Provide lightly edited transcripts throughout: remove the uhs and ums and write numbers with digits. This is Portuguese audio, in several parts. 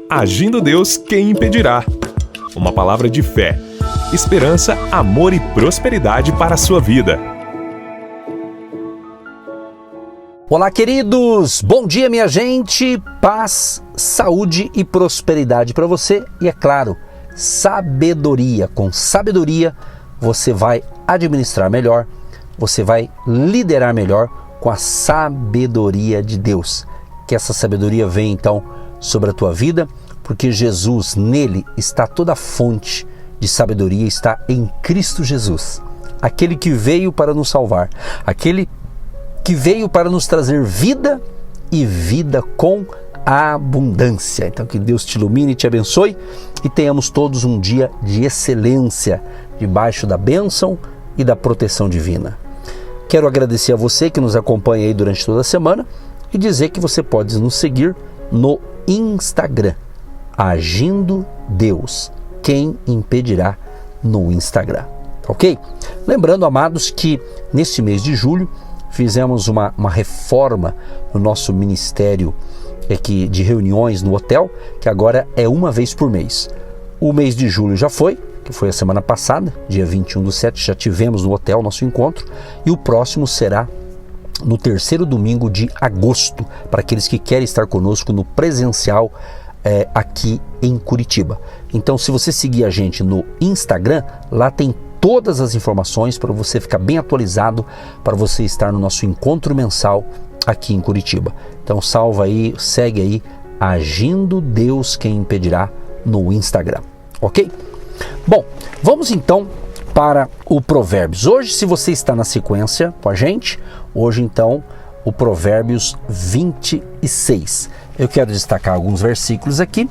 Agindo Deus, quem impedirá? Uma palavra de fé, esperança, amor e prosperidade para a sua vida. Olá, queridos! Bom dia, minha gente! Paz, saúde e prosperidade para você e, é claro, sabedoria. Com sabedoria, você vai administrar melhor, você vai liderar melhor com a sabedoria de Deus. Que essa sabedoria venha, então, sobre a tua vida, porque Jesus, nele está toda a fonte de sabedoria, está em Cristo Jesus. Aquele que veio para nos salvar, aquele que veio para nos trazer vida e vida com abundância. Então que Deus te ilumine e te abençoe e tenhamos todos um dia de excelência, debaixo da bênção e da proteção divina. Quero agradecer a você que nos acompanha aí durante toda a semana e dizer que você pode nos seguir no Instagram, Agindo Deus, quem impedirá no Instagram, ok? Lembrando, amados, que neste mês de julho fizemos uma reforma no nosso ministério aqui de reuniões no hotel, que agora é uma vez por mês. O mês de julho já foi, que foi a semana passada, dia 21/7, já tivemos no hotel nosso encontro, e o próximo será no terceiro domingo de agosto, para aqueles que querem estar conosco no presencial aqui em Curitiba. Então, se você seguir a gente no Instagram, lá tem todas as informações para você ficar bem atualizado, para você estar no nosso encontro mensal aqui em Curitiba. Então salva aí, segue aí, Agindo Deus, quem impedirá no Instagram, ok? Bom, vamos então para o Provérbios. Hoje, se você está na sequência com a gente, hoje então o Provérbios 26. Eu quero destacar alguns versículos aqui.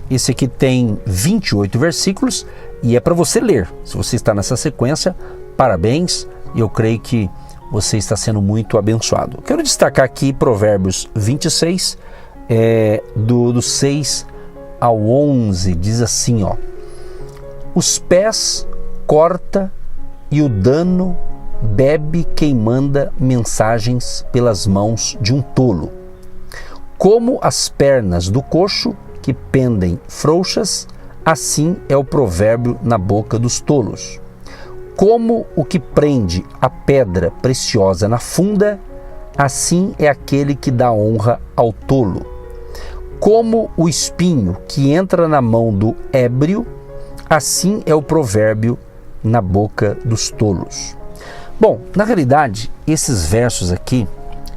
Esse aqui tem 28 versículos e é para você ler. Se você está nessa sequência, parabéns, e eu creio que você está sendo muito abençoado. Eu quero destacar aqui Provérbios 26, do 6 ao 11, diz assim, ó: os pés corta e o dano bebe quem manda mensagens pelas mãos de um tolo. Como as pernas do coxo que pendem frouxas, assim é o provérbio na boca dos tolos. Como o que prende a pedra preciosa na funda, assim é aquele que dá honra ao tolo. Como o espinho que entra na mão do ébrio, assim é o provérbio na boca dos tolos. Bom, na realidade, esses versos aqui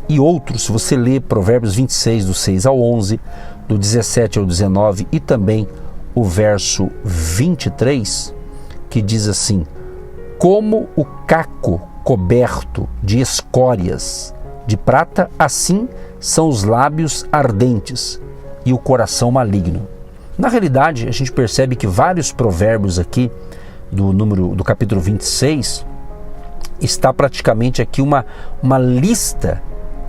e outros, se você ler Provérbios 26, do 6 ao 11, do 17 ao 19 e também o verso 23, que diz assim: como o caco coberto de escórias de prata, assim são os lábios ardentes e o coração maligno. Na realidade, a gente percebe que vários provérbios aqui do capítulo 26 está praticamente aqui uma lista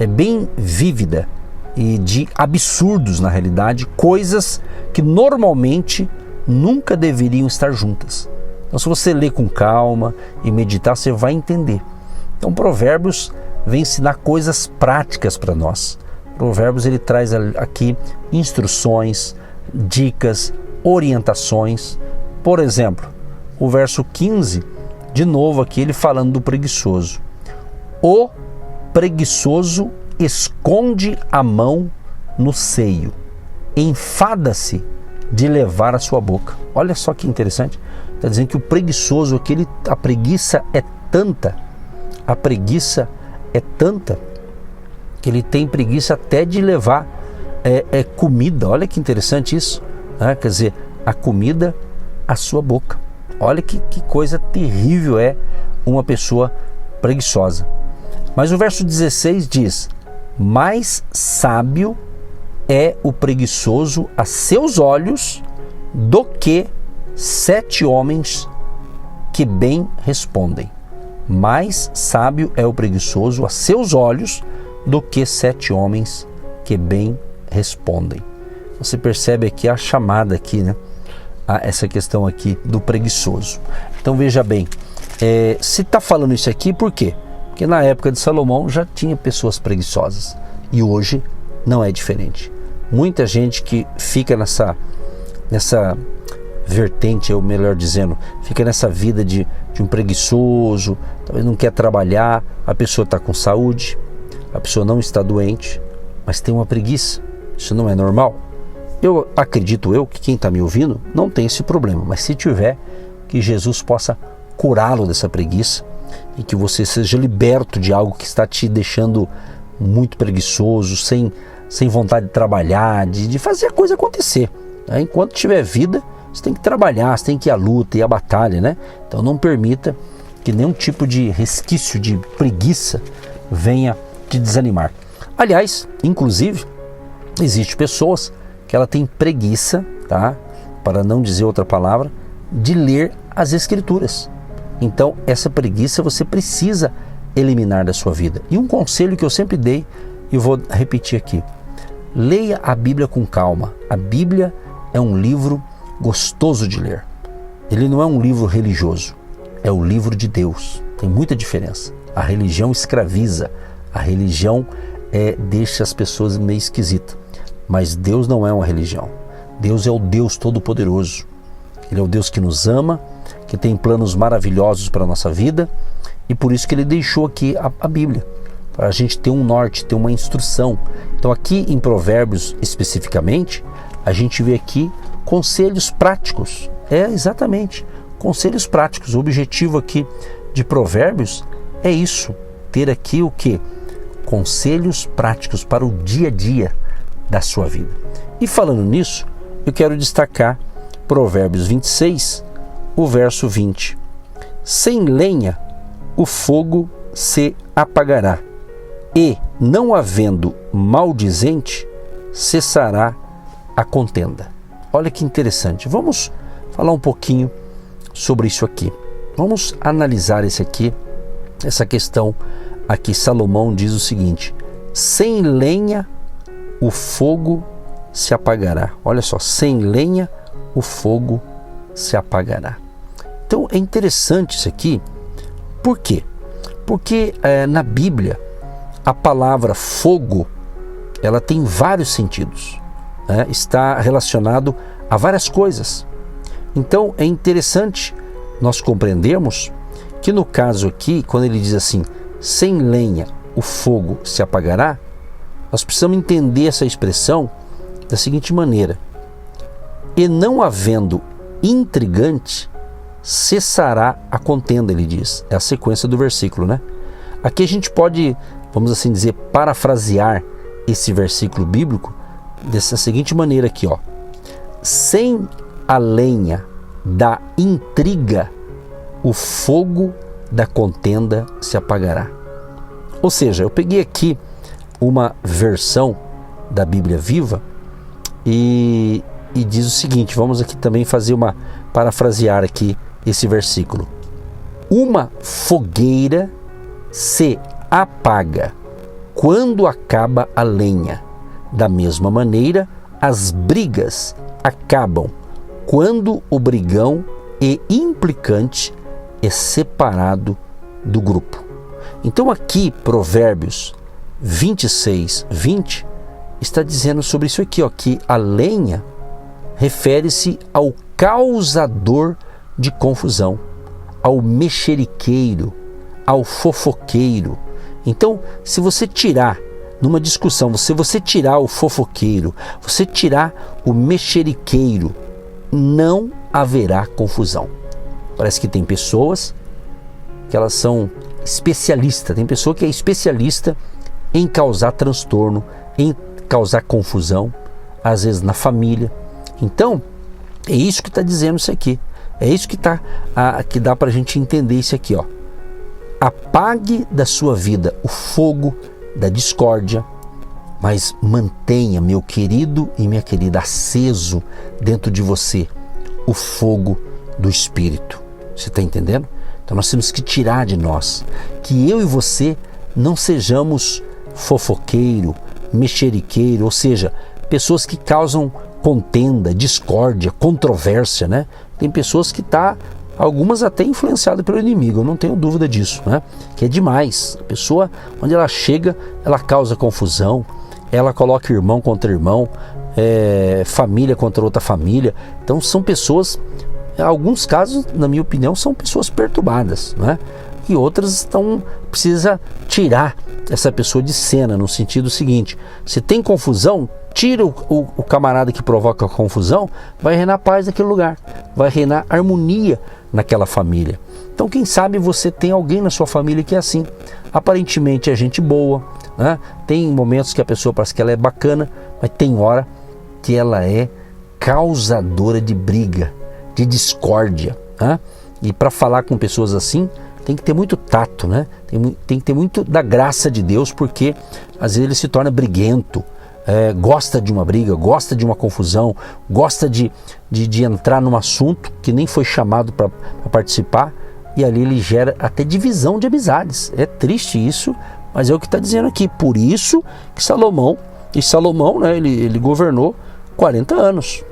bem vívida e de absurdos, na realidade, coisas que normalmente nunca deveriam estar juntas. Então, se você ler com calma e meditar, você vai entender. Então, Provérbios vem ensinar coisas práticas para nós. Provérbios, ele traz aqui instruções, dicas, orientações. Por exemplo, o verso 15, de novo aqui, ele falando do preguiçoso. O preguiçoso esconde a mão no seio, enfada-se de levar a sua boca. Olha só que interessante. Está dizendo que o preguiçoso, a preguiça é tanta, que ele tem preguiça até de levar comida. Olha que interessante isso, né? Quer dizer, a comida à sua boca. Olha que coisa terrível é uma pessoa preguiçosa. Mas o verso 16 diz: mais sábio é o preguiçoso a seus olhos do que 7 homens que bem respondem. Mais sábio é o preguiçoso a seus olhos do que 7 homens que bem respondem. Você percebe aqui a chamada aqui, né? Essa questão aqui do preguiçoso. Então veja bem, se está falando isso aqui, por quê? Porque na época de Salomão já tinha pessoas preguiçosas e hoje não é diferente. Muita gente que fica nessa vertente, ou melhor dizendo, fica nessa vida de um preguiçoso, talvez não quer trabalhar, a pessoa está com saúde, a pessoa não está doente, mas tem uma preguiça. Isso não é normal? Eu acredito que quem está me ouvindo não tem esse problema, mas se tiver, que Jesus possa curá-lo dessa preguiça e que você seja liberto de algo que está te deixando muito preguiçoso, sem vontade de trabalhar, de fazer a coisa acontecer. Enquanto tiver vida, você tem que trabalhar, você tem que ir à luta e à batalha, né? Então não permita que nenhum tipo de resquício de preguiça venha te desanimar. Aliás, inclusive, existem pessoas que ela tem preguiça, tá? Para não dizer outra palavra, de ler as Escrituras. Então essa preguiça você precisa eliminar da sua vida. E um conselho que eu sempre dei, e vou repetir aqui: leia a Bíblia com calma. A Bíblia é um livro gostoso de ler. Ele não é um livro religioso, é o livro de Deus. Tem muita diferença. A religião escraviza, a religião deixa as pessoas meio esquisitas. Mas Deus não é uma religião. Deus é o Deus Todo-Poderoso. Ele é o Deus que nos ama, que tem planos maravilhosos para a nossa vida, e por isso que Ele deixou aqui a Bíblia, para a gente ter um norte, ter uma instrução. Então aqui em Provérbios especificamente, a gente vê aqui conselhos práticos. Exatamente, conselhos práticos. O objetivo aqui de Provérbios é isso, ter aqui o quê? Conselhos práticos para o dia a dia da sua vida. E falando nisso, eu quero destacar Provérbios 26, o verso 20. Sem lenha o fogo se apagará, e, não havendo maldizente, cessará a contenda. Olha que interessante. Vamos falar um pouquinho sobre isso aqui. Vamos analisar essa questão aqui. Salomão diz o seguinte: sem lenha o fogo se apagará. Olha só, sem lenha o fogo se apagará. Então é interessante isso aqui. Por quê? Porque na Bíblia a palavra fogo, ela tem vários sentidos, né? Está relacionado a várias coisas. Então é interessante nós compreendermos que no caso aqui, quando ele diz assim, sem lenha o fogo se apagará, nós precisamos entender essa expressão da seguinte maneira: e não havendo intrigante, cessará a contenda, ele diz. É a sequência do versículo, né? Aqui a gente pode, vamos assim dizer, parafrasear esse versículo bíblico dessa seguinte maneira aqui, ó: sem a lenha da intriga, o fogo da contenda se apagará. Ou seja, eu peguei aqui uma versão da Bíblia Viva e diz o seguinte, vamos aqui também parafrasear aqui esse versículo: uma fogueira se apaga quando acaba a lenha. Da mesma maneira, as brigas acabam quando o brigão e implicante é separado do grupo. Então aqui, Provérbios 26, 20, está dizendo sobre isso aqui, ó, que a lenha refere-se ao causador de confusão, ao mexeriqueiro, ao fofoqueiro. Então, se você tirar numa discussão, se você tirar o fofoqueiro, você tirar o mexeriqueiro, não haverá confusão. Parece que tem pessoas que elas são especialistas, tem pessoa que é especialista em causar transtorno, em causar confusão, às vezes na família. Então, é isso que está dizendo isso aqui. É isso que dá para a gente entender isso aqui, ó. Apague da sua vida o fogo da discórdia, mas mantenha, meu querido e minha querida, aceso dentro de você o fogo do Espírito. Você está entendendo? Então nós temos que tirar de nós, que eu e você não sejamos fofoqueiro, mexeriqueiro, ou seja, pessoas que causam contenda, discórdia, controvérsia, né? Tem pessoas que algumas até influenciadas pelo inimigo, eu não tenho dúvida disso, né? Que é demais. A pessoa, onde ela chega, ela causa confusão, ela coloca irmão contra irmão, família contra outra família. Então são pessoas, em alguns casos, na minha opinião, são pessoas perturbadas, né? E outras precisa tirar essa pessoa de cena, no sentido seguinte: se tem confusão, tira o camarada que provoca a confusão, vai reinar paz naquele lugar, vai reinar harmonia naquela família. Então quem sabe você tem alguém na sua família que é assim, aparentemente é gente boa, né? Tem momentos que a pessoa parece que ela é bacana, mas tem hora que ela é causadora de briga, de discórdia, né? E para falar com pessoas assim, tem que ter muito tato, né? Tem que ter muito da graça de Deus, porque às vezes ele se torna briguento, gosta de uma briga, gosta de uma confusão, gosta de entrar num assunto que nem foi chamado para participar, e ali ele gera até divisão de amizades. É triste isso, mas é o que está dizendo aqui. Por isso que Salomão, né, ele governou 40 anos.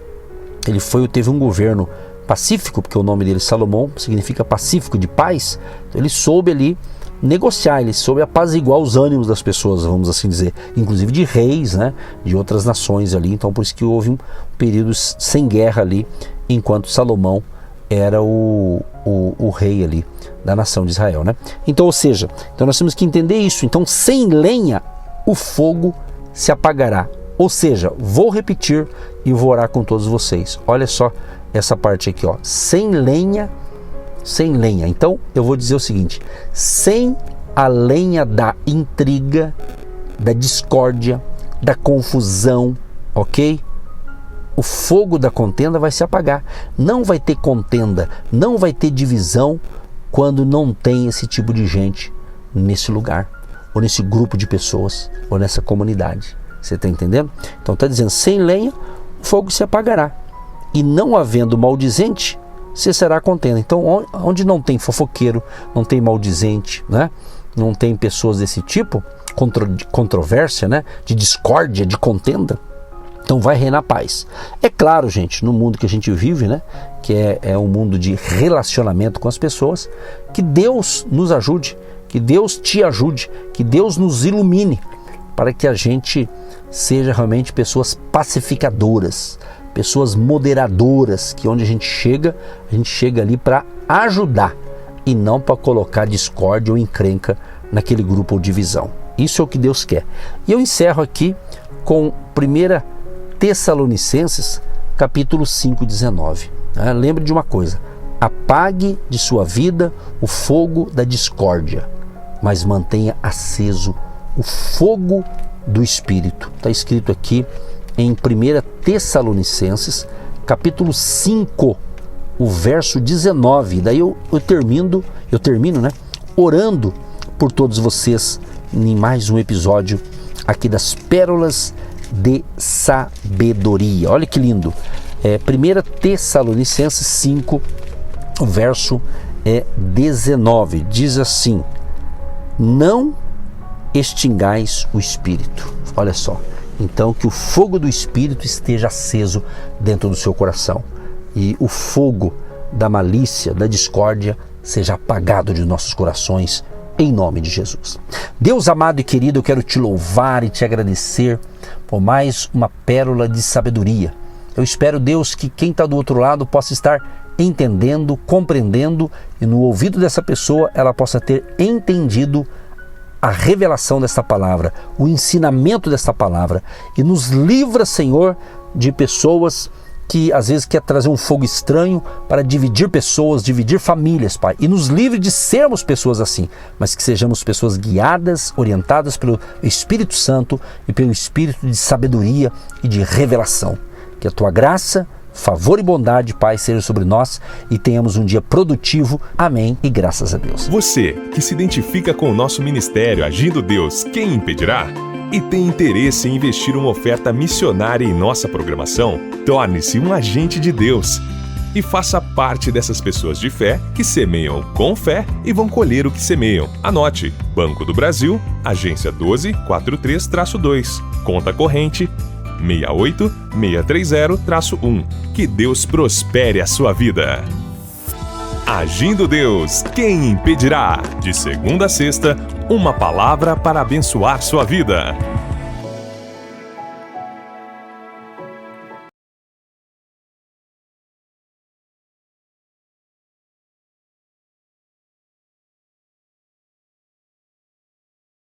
Ele teve um governo pacífico, porque o nome dele, Salomão, significa pacífico, de paz. Então ele soube ali negociar, ele soube apaziguar os ânimos das pessoas, vamos assim dizer, inclusive de reis, né, de outras nações ali. Então por isso que houve um período sem guerra ali, enquanto Salomão era o rei ali da nação de Israel, né? Então, ou seja, então nós temos que entender isso. Então, sem lenha o fogo se apagará. Ou seja, vou repetir e vou orar com todos vocês. Olha só essa parte aqui, ó. Sem lenha. Então, eu vou dizer o seguinte: sem a lenha da intriga, da discórdia, da confusão, ok? O fogo da contenda vai se apagar. Não vai ter contenda, não vai ter divisão quando não tem esse tipo de gente nesse lugar, ou nesse grupo de pessoas, ou nessa comunidade. Você está entendendo? Então está dizendo, sem lenha o fogo se apagará, e não havendo maldizente cessará a contenda. Então onde não tem fofoqueiro, não tem maldizente, né? Não tem pessoas desse tipo, de controvérsia, né? De discórdia, de contenda, então vai reinar paz. É claro, gente, no mundo que a gente vive, né, que é um mundo de relacionamento com as pessoas, que Deus nos ajude, que Deus te ajude, que Deus nos ilumine, para que a gente seja realmente pessoas pacificadoras, pessoas moderadoras, que onde a gente chega ali para ajudar e não para colocar discórdia ou encrenca naquele grupo ou divisão. Isso é o que Deus quer. E eu encerro aqui com 1 Tessalonicenses, capítulo 5, 19. Lembre de uma coisa: apague de sua vida o fogo da discórdia, mas mantenha aceso o fogo do Espírito. Está escrito aqui em 1 Tessalonicenses, capítulo 5, o verso 19. Daí eu termino, né, orando por todos vocês em mais um episódio aqui das Pérolas de Sabedoria. Olha que lindo. 1 Tessalonicenses 5, o verso 19. Diz assim: não extingais o Espírito. Olha só. Então, que o fogo do Espírito esteja aceso dentro do seu coração, e o fogo da malícia, da discórdia, seja apagado de nossos corações, em nome de Jesus. Deus amado e querido, eu quero te louvar e te agradecer por mais uma pérola de sabedoria. Eu espero, Deus, que quem está do outro lado possa estar entendendo, compreendendo, e no ouvido dessa pessoa ela possa ter entendido a revelação desta palavra, o ensinamento desta palavra, e nos livra, Senhor, de pessoas que às vezes quer trazer um fogo estranho para dividir pessoas, dividir famílias, Pai. E nos livre de sermos pessoas assim, mas que sejamos pessoas guiadas, orientadas pelo Espírito Santo e pelo Espírito de sabedoria e de revelação. Que a Tua graça, favor e bondade, Pai, seja sobre nós e tenhamos um dia produtivo. Amém e graças a Deus. Você que se identifica com o nosso ministério Agindo Deus, quem impedirá? E tem interesse em investir uma oferta missionária em nossa programação? Torne-se um agente de Deus e faça parte dessas pessoas de fé que semeiam com fé e vão colher o que semeiam. Anote: Banco do Brasil, agência 1243-2, conta corrente 68630-1. Que Deus prospere a sua vida. Agindo Deus, quem impedirá? De segunda a sexta, uma palavra para abençoar sua vida.